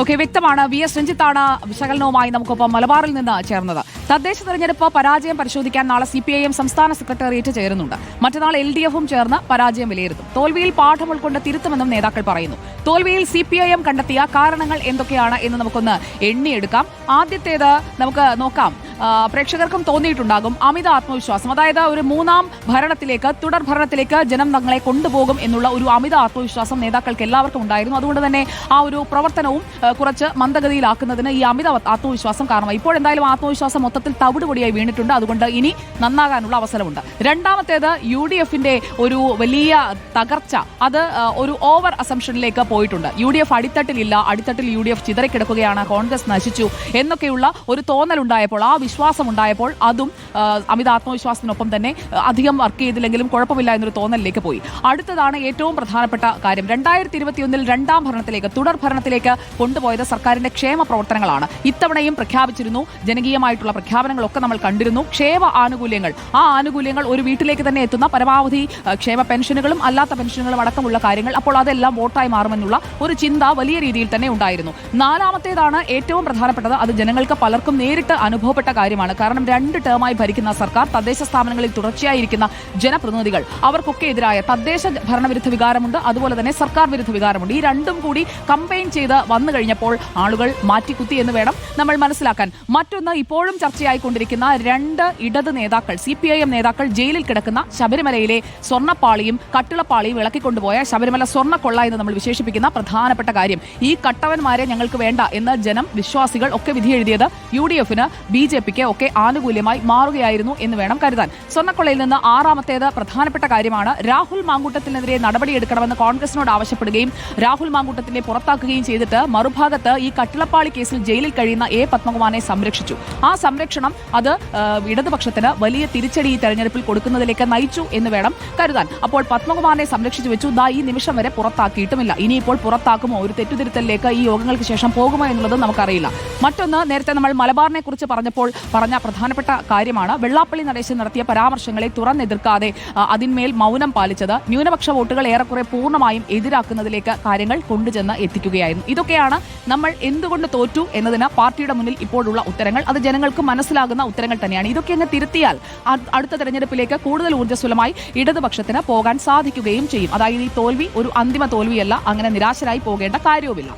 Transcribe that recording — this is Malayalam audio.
ഓക്കെ, വ്യക്തമാണ്. വി എസ് രഞ്ജിത്താണ് വിശകലനവുമായി നമുക്കൊപ്പം മലബാറിൽ നിന്ന് ചേർന്നത്. തദ്ദേശ തെരഞ്ഞെടുപ്പ് പരാജയം പരിശോധിക്കാൻ നാളെ CPIM സംസ്ഥാന സെക്രട്ടേറിയറ്റ് ചേരുന്നുണ്ട്. മറ്റന്നാൾ LDFും ചേർന്ന് പരാജയം വിലയിരുത്തും. തോൽവിയിൽ പാഠം ഉൾക്കൊണ്ട് തിരുത്തുമെന്നും നേതാക്കൾ പറയുന്നു. തോൽവിയിൽ CPIM കണ്ടെത്തിയ കാരണങ്ങൾ എന്തൊക്കെയാണ് എന്ന് നമുക്കൊന്ന് എണ്ണിയെടുക്കാം. ആദ്യത്തേത് നമുക്ക് നോക്കാം. പ്രേക്ഷകർക്കും തോന്നിയിട്ടുണ്ടാകും അമിത ആത്മവിശ്വാസം. അതായത് ഒരു മൂന്നാം ഭരണത്തിലേക്ക്, തുടർ ഭരണത്തിലേക്ക് ജനം തങ്ങളെ കൊണ്ടുപോകും എന്നുള്ള ഒരു അമിത ആത്മവിശ്വാസം നേതാക്കൾക്ക് എല്ലാവർക്കും ഉണ്ടായിരുന്നു. അതുകൊണ്ട് തന്നെ ആ ഒരു പ്രവർത്തനവും കുറച്ച് മന്ദഗതിയിലാക്കുന്നതിന് ഈ അമിത ആത്മവിശ്വാസം കാരണമായി. ഇപ്പോൾ എന്തായാലും ആത്മവിശ്വാസം മൊത്തത്തിൽ തവിടുപൊടിയായി വീണിട്ടുണ്ട്. അതുകൊണ്ട് ഇനി നന്നാകാനുള്ള അവസരമുണ്ട്. രണ്ടാമത്തേത് UDFന്റെ ഒരു വലിയ തകർച്ച, അത് ഒരു ഓവർ അസംഷനിലേക്ക് പോയിട്ടുണ്ട്. UDF അടിത്തട്ടിലില്ല, അടിത്തട്ടിൽ UDF ചിതറിക്കിടക്കുകയാണ്, കോൺഗ്രസ് നശിച്ചു എന്നൊക്കെയുള്ള ഒരു തോന്നലുണ്ടായപ്പോൾ, ആ വിശ്വാസം ഉണ്ടായപ്പോൾ അതും അമിത ആത്മവിശ്വാസത്തിനൊപ്പം തന്നെ അധികം വർക്ക് ചെയ്തില്ലെങ്കിലും കുഴപ്പമില്ല എന്നൊരു തോന്നലിലേക്ക് പോയി. അടുത്തതാണ് ഏറ്റവും പ്രധാനപ്പെട്ട കാര്യം. 2021 രണ്ടാം ഭരണത്തിലേക്ക്, തുടർ ഭരണത്തിലേക്ക് കൊണ്ടുപോയത് സർക്കാരിന്റെ ക്ഷേമ പ്രവർത്തനങ്ങളാണ്. ഇത്തവണയും പ്രഖ്യാപിച്ചിരുന്നു, ജനകീയമായിട്ടുള്ള പ്രഖ്യാപനങ്ങളൊക്കെ നമ്മൾ കണ്ടിരുന്നു. ക്ഷേമ ആനുകൂല്യങ്ങൾ, ആ ആനുകൂല്യങ്ങൾ ഒരു വീട്ടിലേക്ക് തന്നെ എത്തുന്ന പരമാവധി ക്ഷേമ പെൻഷനുകളും അല്ലാത്ത പെൻഷനുകളും അടക്കമുള്ള കാര്യങ്ങൾ, അപ്പോൾ അതെല്ലാം വോട്ടായി മാറുമെന്നുള്ള ഒരു ചിന്ത വലിയ രീതിയിൽ തന്നെ ഉണ്ടായിരുന്നു. നാലാമത്തേതാണ് ഏറ്റവും പ്രധാനപ്പെട്ടത്. അത് ജനങ്ങൾക്ക് പലർക്കും നേരിട്ട് അനുഭവപ്പെട്ട കാര്യമാണ്. കാരണം 2 ടേമായി ഭരിക്കുന്ന സർക്കാർ, തദ്ദേശ സ്ഥാപനങ്ങളിൽ തുടർച്ചയായിരിക്കുന്ന ജനപ്രതിനിധികൾ, അവർക്കൊക്കെ എതിരായ തദ്ദേശ ഭരണവിരുദ്ധ വികാരമുണ്ട്, അതുപോലെ തന്നെ സർക്കാർ വിരുദ്ധ വികാരമുണ്ട്. ഈ രണ്ടും കൂടി കമ്പൈൻ ചെയ്ത് വന്നു കഴിഞ്ഞപ്പോൾ ആളുകൾ മാറ്റിക്കുത്തി എന്ന് വേണം നമ്മൾ മനസ്സിലാക്കാൻ. മറ്റൊന്ന്, ഇപ്പോഴും ചർച്ചയായിക്കൊണ്ടിരിക്കുന്ന 2 ഇടത് നേതാക്കൾ, CPIM നേതാക്കൾ ജയിലിൽ കിടക്കുന്ന ശബരിമലയിലെ സ്വർണ്ണപ്പാളിയും കട്ടിളപ്പാളിയും ഇളക്കിക്കൊണ്ടുപോയ ശബരിമല സ്വർണ്ണക്കൊള്ള എന്ന് നമ്മൾ വിശേഷിപ്പിക്കുന്ന പ്രധാനപ്പെട്ട കാര്യം. ഈ കട്ടവന്മാരെ ഞങ്ങൾക്ക് വേണ്ട എന്ന് ജനം, വിശ്വാസികൾ ഒക്കെ വിധിയെഴുതിയത് UDFന്, BJPക്ക് ഒക്കെ ആനുകൂല്യമായി മാറുകയായിരുന്നു എന്ന് വേണം കരുതാൻ. സ്വർണ്ണക്കൊള്ളയിൽ നിന്ന് ആറാമത്തേത് പ്രധാനപ്പെട്ട കാര്യമാണ്. രാഹുൽ മാങ്കൂട്ടത്തിനെതിരെ നടപടിയെടുക്കണമെന്ന് കോൺഗ്രസിനോട് ആവശ്യപ്പെടുകയും രാഹുൽ മാങ്കൂട്ടത്തിനെ പുറത്താക്കുകയും ചെയ്തിട്ട് മറുഭാഗത്ത് ഈ കട്ടിളപ്പാളി കേസിൽ ജയിലിൽ കഴിയുന്ന A. പത്മകുമാറിനെ സംരക്ഷിച്ചു. ആ സംരക്ഷണം അത് ഇടതുപക്ഷത്തിന് വലിയ തിരിച്ചടി ഈ തെരഞ്ഞെടുപ്പിൽ കൊടുക്കുന്നതിലേക്ക് നയിച്ചു എന്ന് വേണം കരുതാൻ. അപ്പോൾ പത്മകുമാറിനെ സംരക്ഷിച്ചു വെച്ചു. ഈ നിമിഷം വരെ പുറത്താക്കിയിട്ടുമില്ല. ഇനിയിപ്പോൾ പുറത്താക്കുമോ, ഒരു തെറ്റുതിരുത്തലിലേക്ക് ഈ യോഗങ്ങൾക്ക് ശേഷം പോകുമോ എന്നുള്ളത് നമുക്കറിയില്ല. മറ്റൊന്ന്, നേരത്തെ നമ്മൾ മലബാറിനെ കുറിച്ച് പറഞ്ഞപ്പോൾ പറഞ്ഞ പ്രധാനപ്പെട്ട കാര്യമാണ് വെള്ളാപ്പള്ളി നടേശൻ നടത്തിയ പരാമർശങ്ങളെ തുറന്നെതിർക്കാതെ അതിന്മേൽ മൗനം പാലിച്ചത്. ന്യൂനപക്ഷ വോട്ടുകൾ ഏറെക്കുറെ പൂർണ്ണമായും എതിരാക്കുന്നതിലേക്ക് കാര്യങ്ങൾ കൊണ്ടുചെന്ന് എത്തിക്കുകയായിരുന്നു. ഇതൊക്കെയാണ് നമ്മൾ എന്തുകൊണ്ട് തോറ്റു എന്നതിന് പാർട്ടിയുടെ മുന്നിൽ ഇപ്പോഴുള്ള ഉത്തരങ്ങൾ. അത് ജനങ്ങൾക്ക് മനസ്സിലാകുന്ന ഉത്തരങ്ങൾ തന്നെയാണ്. ഇതൊക്കെ അങ്ങ് തിരുത്തിയാൽ അടുത്ത തെരഞ്ഞെടുപ്പിലേക്ക് കൂടുതൽ ഊർജ്ജസ്വലമായി ഇടതുപക്ഷത്തിന് പോകാൻ സാധിക്കുകയും ചെയ്യും. അതായത് ഈ തോൽവി ഒരു അന്തിമ തോൽവിയല്ല, അങ്ങനെ നിരാശരായി പോകേണ്ട കാര്യവുമില്ല.